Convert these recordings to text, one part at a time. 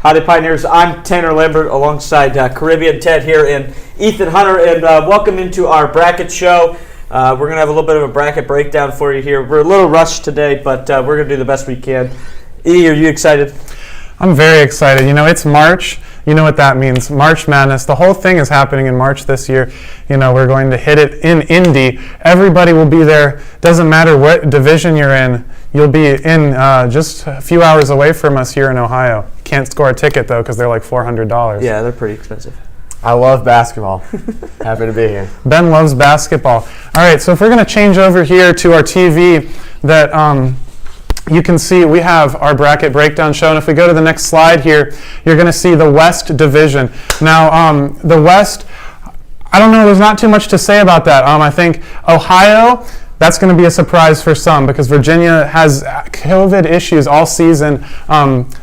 Howdy, Pioneers. I'm Tanner Lambert alongside Caribbean Ted here and Ethan Hunter, and welcome into our bracket show. We're going to have a little bit of a bracket breakdown for you here. We're a little rushed today, but we're going to do the best we can. E, are you excited? I'm very excited. You know, it's March. You know what that means. March Madness. The whole thing is happening in March this year. You know, we're going to hit it in Indy. Everybody will be there. Doesn't matter what division you're in. You'll be in just a few hours away from us here in Ohio. Can't score a ticket, though, because they're like $400. Yeah, they're pretty expensive. I love basketball. Happy to be here. Ben loves basketball. All right, so if we're going to change over here to our TV that you can see, we have our bracket breakdown show. And if we go to the next slide here, you're going to see the West Division. Now, the West, I don't know, there's not too much to say about that. I think Ohio, that's going to be a surprise for some because Virginia has COVID issues all season.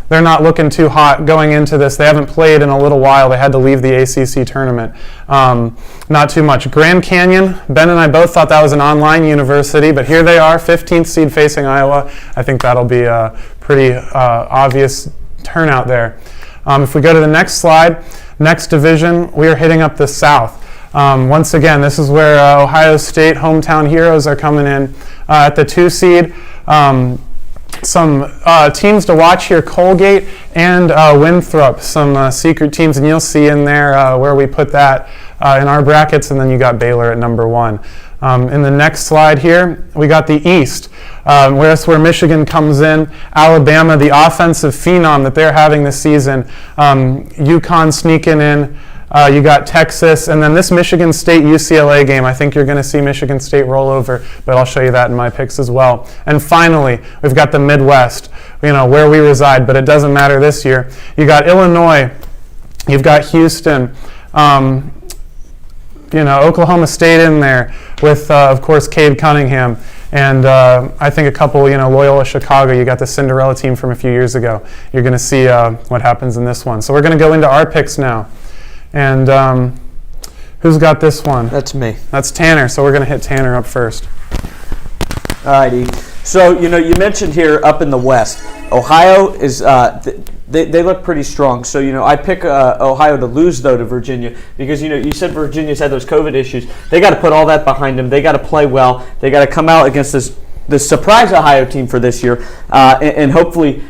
They're not looking too hot going into this. They haven't played in a little while. They had to leave the ACC tournament. Not too much. Grand Canyon, Ben and I both thought that was an online university, but here they are, 15th seed facing Iowa. I think that'll be a pretty obvious turnout there. If we go to the next slide, next division, we are hitting up the South. Once again, this is where Ohio State hometown heroes are coming in at the 2 seed. Some teams to watch here, Colgate and Winthrop, some secret teams, and you'll see in there where we put that in our brackets, and then you got Baylor at number 1. In the next slide here, we got the East, where Michigan comes in, Alabama, the offensive phenom that they're having this season, UConn sneaking in. You got Texas, and then this Michigan State-UCLA game. I think you're going to see Michigan State roll over, but I'll show you that in my picks as well. And finally, we've got the Midwest, you know, where we reside, but it doesn't matter this year. You got Illinois, you've got Houston, Oklahoma State in there with, of course, Cade Cunningham. And I think a couple, Loyola Chicago, you got the Cinderella team from a few years ago. You're going to see what happens in this one. So we're going to go into our picks now. And who's got this one? That's me. That's Tanner, so we're going to hit Tanner up first. All righty. So, you mentioned here up in the West, Ohio is, they look pretty strong. So, I pick Ohio to lose, though, to Virginia because, you said Virginia's had those COVID issues. They got to put all that behind them. They got to play well. They got to come out against this surprise Ohio team for this year and hopefully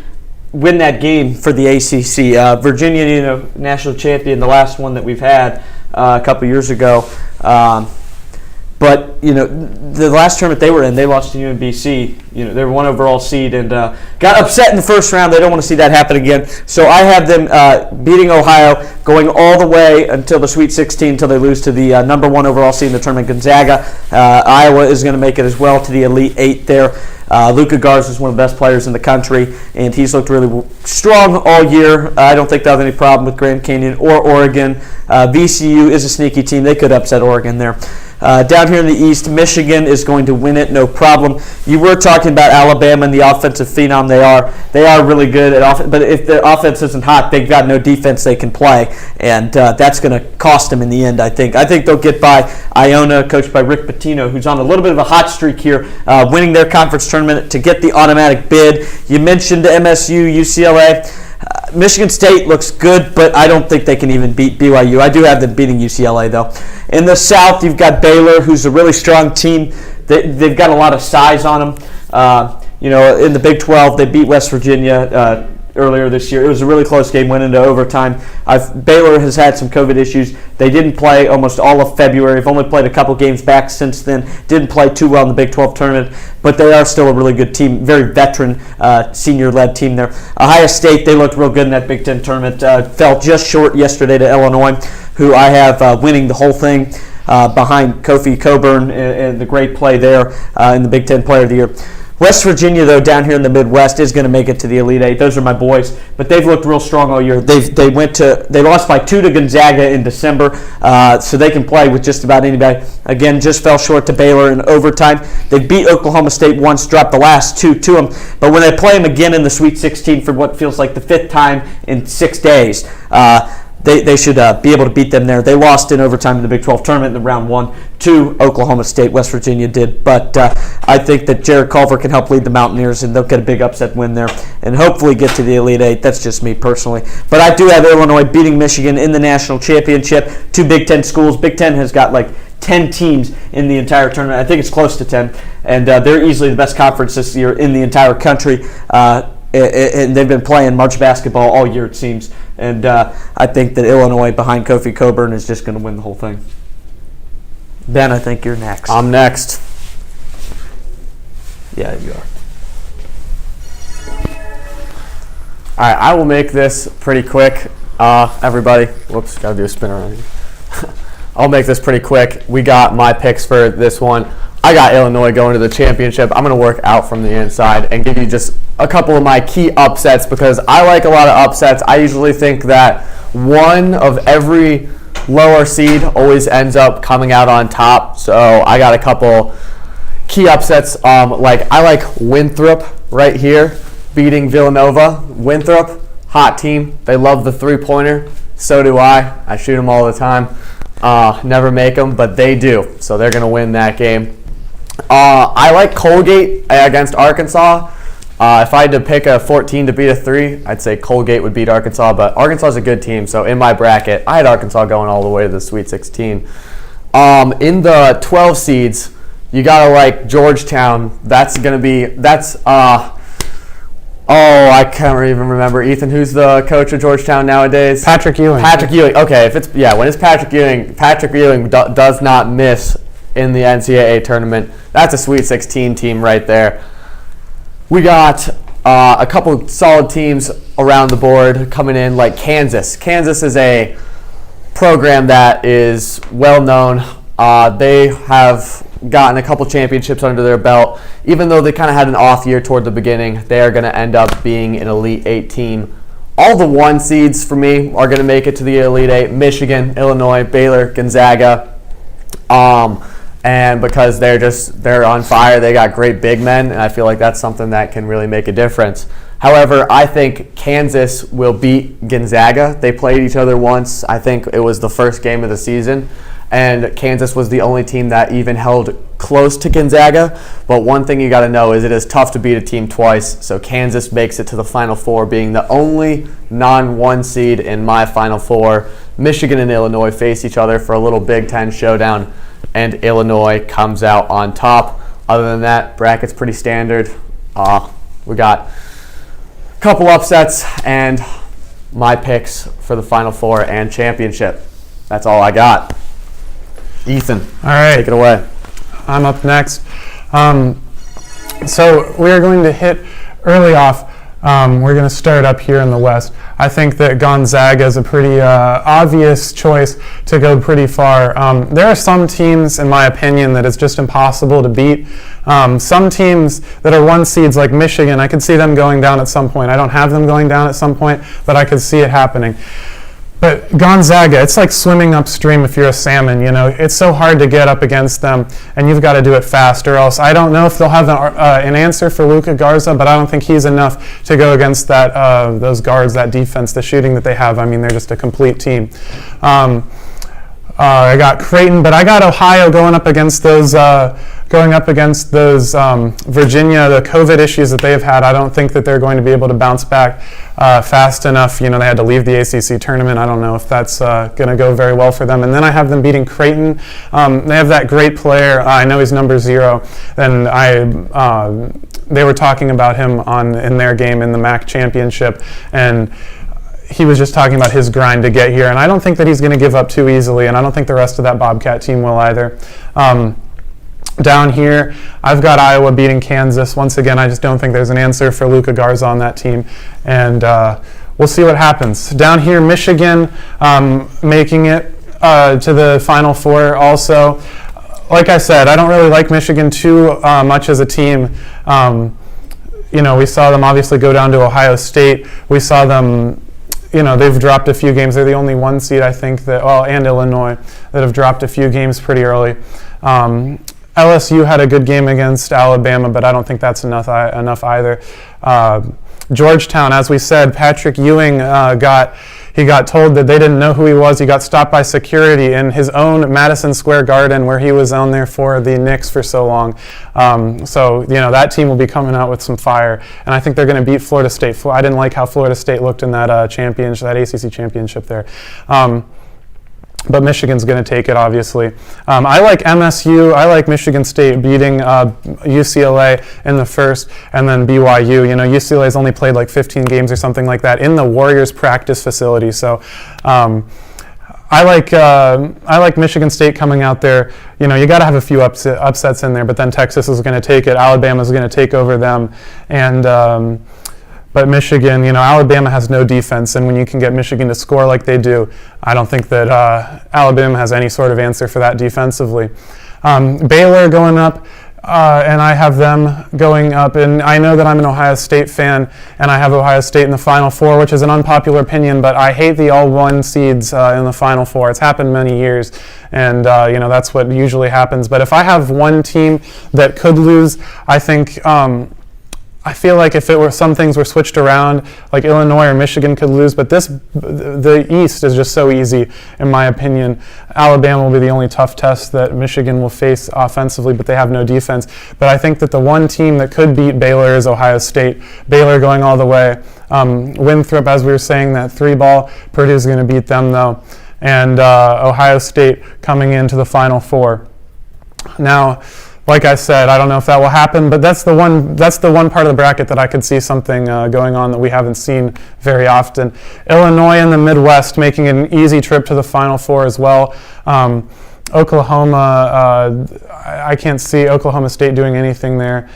win that game for the ACC. Virginia, national champion, the last one that we've had a couple years ago. But, the last tournament they were in, they lost to UMBC. They were 1 overall seed and got upset in the first round. They don't want to see that happen again. So I have them beating Ohio, going all the way until the Sweet 16 until they lose to the number 1 overall seed in the tournament, Gonzaga. Iowa is going to make it as well to the Elite 8 there. Luka Garza is one of the best players in the country, and he's looked really strong all year. I don't think they'll have any problem with Grand Canyon or Oregon. VCU is a sneaky team. They could upset Oregon there. Down here in the East, Michigan is going to win it, no problem. You were talking about Alabama and the offensive phenom they are. They are really good at offense, but if their offense isn't hot, they've got no defense they can play, and that's going to cost them in the end, I think. I think they'll get by Iona, coached by Rick Pitino, who's on a little bit of a hot streak here, winning their conference tournament to get the automatic bid. You mentioned MSU, UCLA. Michigan State looks good, but I don't think they can even beat BYU. I do have them beating UCLA, though. In the South, you've got Baylor, who's a really strong team. They've got a lot of size on them. In the Big 12, they beat West Virginia earlier this year. It was a really close game, went into overtime. Baylor has had some COVID issues. They didn't play almost all of February. They've only played a couple games back since then. Didn't play too well in the Big 12 tournament, but they are still a really good team, very veteran, senior-led team there. Ohio State, they looked real good in that Big Ten tournament. Fell just short yesterday to Illinois, who I have winning the whole thing behind Kofi Coburn and the great play there in the Big Ten Player of the Year. West Virginia, though, down here in the Midwest, is going to make it to the Elite Eight. Those are my boys, but they've looked real strong all year. They lost by 2 to Gonzaga in December, so they can play with just about anybody. Again, just fell short to Baylor in overtime. They beat Oklahoma State once, dropped the last 2 to them, but when they play them again in the Sweet 16 for what feels like the 5th time in 6 days, they should be able to beat them there. They lost in overtime in the Big 12 tournament in round 1 to Oklahoma State. West Virginia did. But I think that Jared Culver can help lead the Mountaineers, and they'll get a big upset win there and hopefully get to the Elite Eight. That's just me personally. But I do have Illinois beating Michigan in the national championship. 2 Big Ten schools. Big Ten has got like 10 teams in the entire tournament. I think it's close to 10. And they're easily the best conference this year in the entire country. And they've been playing March basketball all year, it seems. And I think that Illinois behind Kofi Cockburn is just going to win the whole thing. Ben, I think you're next. I'm next. Yeah, you are. All right, I will make this pretty quick. Everybody, whoops, got to do a spin around here. I'll make this pretty quick. We got my picks for this one. I got Illinois going to the championship. I'm going to work out from the inside and give you just a couple of my key upsets because I like a lot of upsets. I usually think that one of every lower seed always ends up coming out on top. So I got a couple key upsets. I like Winthrop right here beating Villanova. Winthrop, hot team. They love the three-pointer. So do I. I shoot them all the time. Never make them, but they do. So they're going to win that game. I like Colgate against Arkansas. If I had to pick a 14 to beat a 3, I'd say Colgate would beat Arkansas, but Arkansas is a good team. So in my bracket, I had Arkansas going all the way to the Sweet 16. In the 12 seeds, you got to like Georgetown. I can't even remember. Ethan, who's the coach of Georgetown nowadays? Patrick Ewing. Patrick Ewing. Okay, when it's Patrick Ewing does not miss in the NCAA tournament. That's a Sweet 16 team right there. We got a couple solid teams around the board coming in, like Kansas. Kansas is a program that is well known. They have gotten a couple championships under their belt. Even though they kind of had an off year toward the beginning, they are going to end up being an Elite 8 team. All the 1 seeds for me are going to make it to the Elite 8. Michigan, Illinois, Baylor, Gonzaga. And because they're on fire, they got great big men, and I feel like that's something that can really make a difference. However, I think Kansas will beat Gonzaga. They played each other once. I think it was the first game of the season. And Kansas was the only team that even held close to Gonzaga. But one thing you got to know is it is tough to beat a team twice. So Kansas makes it to the Final Four, being the only non-1 seed in my Final Four. Michigan and Illinois face each other for a little Big Ten showdown, and Illinois comes out on top. Other than that, bracket's pretty standard. We got a couple upsets and my picks for the Final Four and championship. That's all I got. Ethan, all right, take it away. I'm up next. So we're going to hit early off. We're going to start up here in the West. I think that Gonzaga is a pretty obvious choice to go pretty far. There are some teams, in my opinion, that it's just impossible to beat. Some teams that are 1 seeds, like Michigan, I could see them going down at some point. I don't have them going down at some point, but I could see it happening. But Gonzaga, it's like swimming upstream if you're a salmon, you know. It's so hard to get up against them, and you've got to do it fast, or else I don't know if they'll have an answer for Luka Garza, but I don't think he's enough to go against that those guards, that defense, the shooting that they have. I mean, they're just a complete team. I got Creighton, but I got Ohio going up against those Virginia, the COVID issues that they've had. I don't think that they're going to be able to bounce back fast enough. You know, they had to leave the ACC tournament. I don't know if that's going to go very well for them. And then I have them beating Creighton. They have that great player. I know he's number 0. And they were talking about him in their game in the MAC championship, and he was just talking about his grind to get here, and I don't think that he's going to give up too easily, and I don't think the rest of that Bobcat team will either. Down here, I've got Iowa beating Kansas. Once again, I just don't think there's an answer for Luka Garza on that team, and we'll see what happens. Down here, Michigan making it to the Final Four also. Like I said, I don't really like Michigan too much as a team. You know, we saw them obviously go down to Ohio State. We saw them, you know, they've dropped a few games. They're the only 1 seed, I think, and Illinois, that have dropped a few games pretty early. LSU had a good game against Alabama, but I don't think that's enough either. Georgetown, as we said, Patrick Ewing got He got told that they didn't know who he was. He got stopped by security in his own Madison Square Garden, where he was on there for the Knicks for so long. So that team will be coming out with some fire, and I think they're going to beat Florida State. I didn't like how Florida State looked in that that ACC championship there. But Michigan's going to take it, obviously. I like MSU. I like Michigan State beating UCLA in the first, and then BYU. UCLA's only played like 15 games or something like that in the Warriors practice facility. So I like Michigan State coming out there. You got to have a few upsets in there, but then Texas is going to take it. Alabama's going to take over them, and but Michigan, Alabama has no defense, and when you can get Michigan to score like they do, I don't think that Alabama has any sort of answer for that defensively. Baylor going up, and I have them going up, and I know that I'm an Ohio State fan, and I have Ohio State in the Final Four, which is an unpopular opinion, but I hate the all-one seeds in the Final Four. It's happened many years, and that's what usually happens. But if I have one team that could lose, I feel like if some things were switched around, like Illinois or Michigan could lose, but the East is just so easy, in my opinion. Alabama will be the only tough test that Michigan will face offensively, but they have no defense. But I think that the one team that could beat Baylor is Ohio State. Baylor going all the way. Winthrop, as we were saying, that 3-ball, Purdue's going to beat them, though. And Ohio State coming into the Final Four. Now, like I said, I don't know if that will happen, but that's the one part of the bracket that I could see something going on that we haven't seen very often. Illinois in the Midwest making an easy trip to the Final Four as well. Oklahoma, I can't see Oklahoma State doing anything there.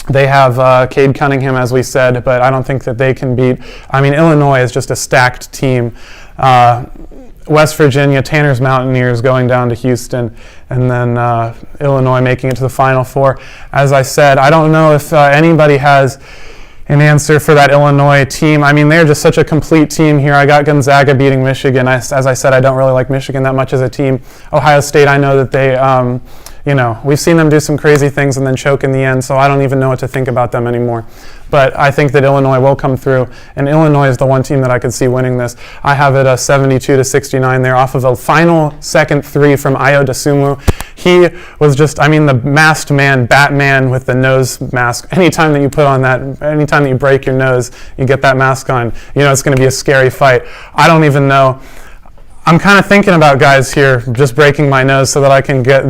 They have Cade Cunningham, as we said, but I don't think that they can beat. Illinois is just a stacked team. West Virginia, Tanner's Mountaineers going down to Houston, and then Illinois making it to the Final Four. As I said, I don't know if anybody has an answer for that Illinois team. They're just such a complete team here. I got Gonzaga beating Michigan. As I said, I don't really like Michigan that much as a team. Ohio State, I know that they, we've seen them do some crazy things and then choke in the end, so I don't even know what to think about them anymore. But I think that Illinois will come through, and Illinois is the one team that I could see winning this. I have it 72-69 there off of a final second three from Ayo Dosunmu. He was just, the masked man, Batman with the nose mask. Anytime that you put on that, anytime that you break your nose, you get that mask on, it's going to be a scary fight. I don't even know. I'm kind of thinking about guys here just breaking my nose so that I can get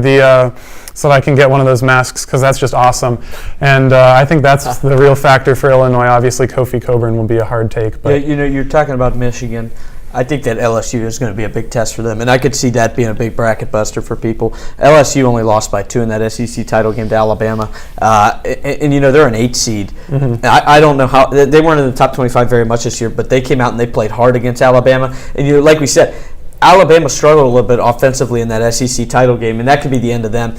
one of those masks, because that's just awesome. And I think that's the real factor for Illinois. Obviously, Kofi Cockburn will be a hard take. But you're talking about Michigan. I think that LSU is going to be a big test for them, and I could see that being a big bracket buster for people. LSU only lost by 2 in that SEC title game to Alabama, and they're an 8 seed. Mm-hmm. I don't know how they weren't in the top 25 very much this year, but they came out and they played hard against Alabama. And like we said, Alabama struggled a little bit offensively in that SEC title game, and that could be the end of them,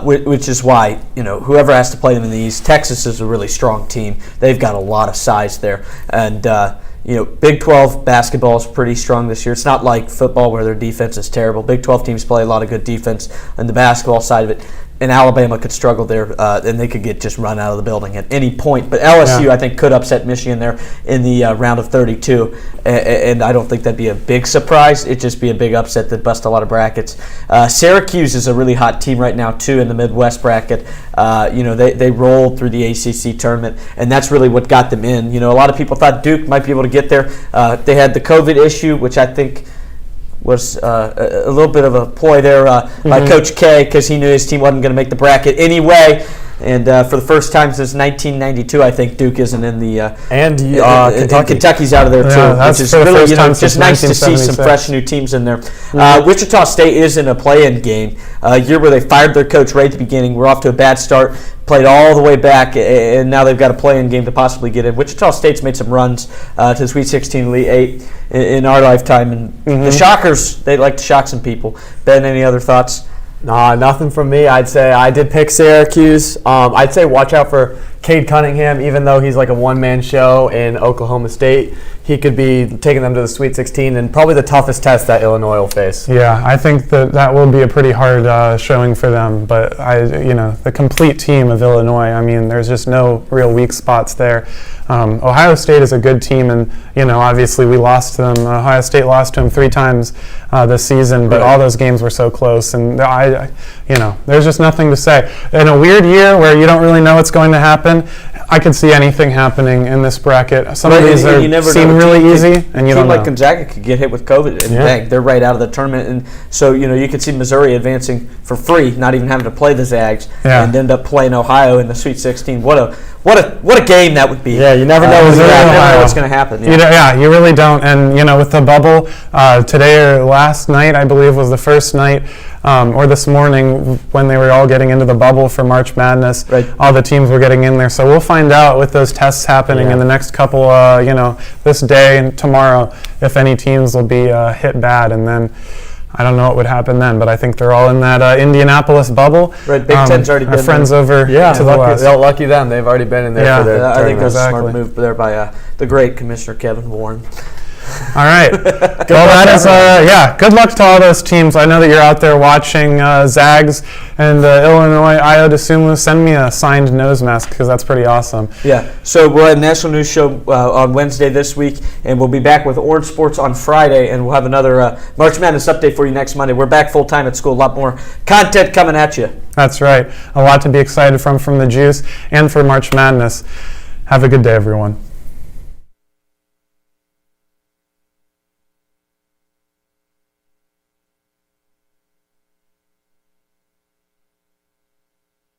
which is why, whoever has to play them in the East, Texas is a really strong team. They've got a lot of size there. And, Big 12 basketball is pretty strong this year. It's not like football where their defense is terrible. Big 12 teams play a lot of good defense on the basketball side of it. And Alabama could struggle there, and they could get just run out of the building at any point. But LSU, I think, could upset Michigan there in the round of 32, and I don't think that'd be a big surprise. It'd just be a big upset that bust a lot of brackets. Syracuse is a really hot team right now, too, in the Midwest bracket. They rolled through the ACC tournament, and that's really what got them in. A lot of people thought Duke might be able to get there. They had the COVID issue, which I think was a little bit of a ploy there by Coach K, because he knew his team wasn't going to make the bracket anyway. And for the first time since 1992, I think Duke isn't in the Kentucky's out of there too, which is really just nice to see some fresh new teams in there. Wichita State is in a play-in game, a year where they fired their coach right at the beginning. We're off to a bad start, played all the way back, and now they've got a play-in game to possibly get in. Wichita State's made some runs to the Sweet 16, Elite 8 in our lifetime, and the Shockers, they like to shock some people. Ben, any other thoughts? Nah, nothing from me. I'd say I did pick Syracuse. I'd say watch out for Cade Cunningham, even though he's like a one-man show in Oklahoma State, he could be taking them to the Sweet 16 and probably the toughest test that Illinois will face. Yeah, I think that will be a pretty hard showing for them. But the complete team of Illinois, I mean, there's just no real weak spots there. Ohio State is a good team, and obviously we lost to them. Ohio State lost to them 3 times this season, but all those games were so close, and there's just nothing to say. In a weird year where you don't really know what's going to happen, I could see anything happening in this bracket. Some of these seem really easy, and you don't know. Like Gonzaga could get hit with COVID, and bang, they're right out of the tournament. And so you could see Missouri advancing for free, not even having to play the Zags, and end up playing Ohio in the Sweet 16. What a game that would be. Yeah, you never know what's going to happen. You really don't. And with the bubble, today or last night, I believe, was the first night, or this morning when they were all getting into the bubble for March Madness. Right. All the teams were getting in there. So we'll find out with those tests happening in the next couple, this day and tomorrow, if any teams will be hit bad. And then I don't know what would happen then, but I think they're all in that Indianapolis bubble. Right, Big Ten's already been our friends there. over to the west. Lucky them. They've already been in there for their I think that's exactly. a smart move there by the great Commissioner Kevin Warren. All right. Well, that is, good luck to all those teams. I know that you're out there watching Zags and Illinois. Io DeSumo, send me a signed nose mask because that's pretty awesome. Yeah. So we'll have a national news show on Wednesday this week, and we'll be back with Orange Sports on Friday, and we'll have another March Madness update for you next Monday. We're back full-time at school. A lot more content coming at you. That's right. A lot to be excited from the Juice and for March Madness. Have a good day, everyone.